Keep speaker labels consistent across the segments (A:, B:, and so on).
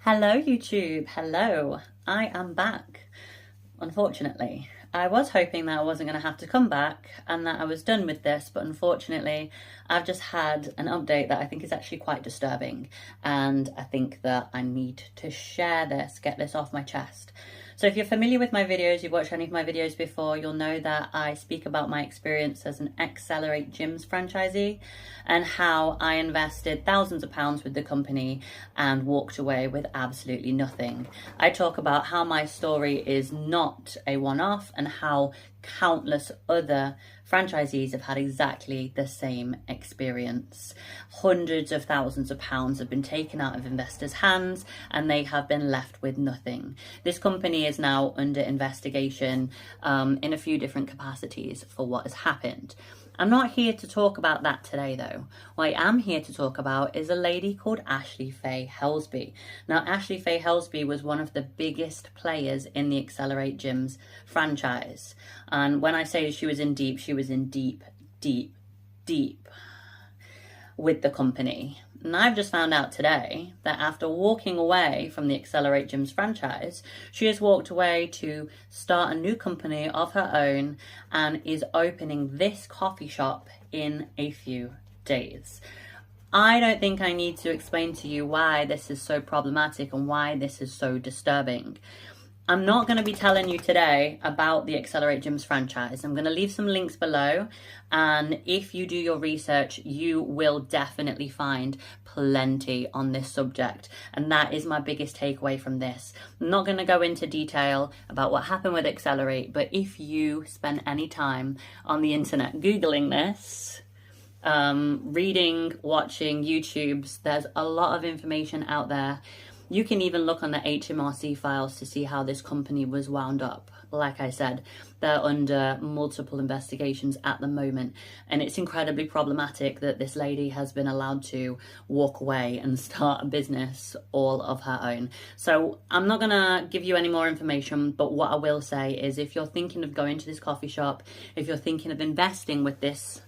A: Hello YouTube, hello. I am back, unfortunately. I was hoping that I wasn't going to have to come back and that I was done with this, but unfortunately I've just had an update that I think is actually quite disturbing, and I think that I need to share this, get this off my chest. So if you're familiar with my videos, you've watched any of my videos before, you'll know that I speak about my experience as an Xcelerate Gyms franchisee and how I invested thousands of pounds with the company and walked away with absolutely nothing. I talk about how my story is not a one-off and how countless other franchisees have had exactly the same experience. Hundreds of thousands of pounds have been taken out of investors' hands and they have been left with nothing. This company is now under investigation in a few different capacities for what has happened. I'm not here to talk about that today though. What I am here to talk about is a lady called Ashley Faye Helsby. Now, Ashley Faye Helsby was one of the biggest players in the Xcelerate Gyms franchise. And when I say she was in deep, she was in deep with the company. And I've just found out today that after walking away from the Xcelerate Gyms franchise, she has walked away to start a new company of her own and is opening this coffee shop in a few days. I don't think I need to explain to you why this is so problematic and why this is so disturbing. I'm not going to be telling you today about the Xcelerate Gyms franchise. I'm going to leave some links below, and if you do your research, you will definitely find plenty on this subject, and that is my biggest takeaway from this. I'm not going to go into detail about what happened with Xcelerate, but if you spend any time on the internet Googling this, reading, watching YouTubes, there's a lot of information out there. You can even look on the HMRC files to see how this company was wound up. Like I said, they're under multiple investigations at the moment, and it's incredibly problematic that this lady has been allowed to walk away and start a business all of her own. So I'm not gonna give you any more information, but what I will say is if you're thinking of going to this coffee shop, if you're thinking of investing with this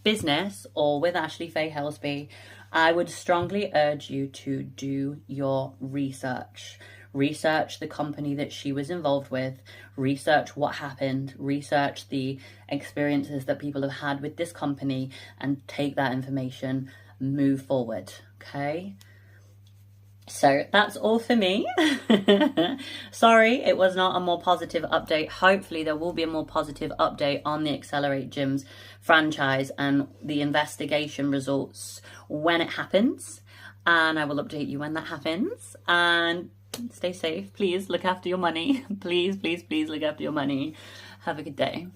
A: business or with Ashley Faye Helsby, I would strongly urge you to do your research. Research the company that she was involved with, research what happened, research the experiences that people have had with this company, and take that information, move forward, okay? So that's all for me. Sorry, it was not a more positive update. Hopefully there will be a more positive update on the Xcelerate Gyms franchise and the investigation results when it happens. And I will update you when that happens. And stay safe. Please look after your money. Please, please, please look after your money. Have a good day.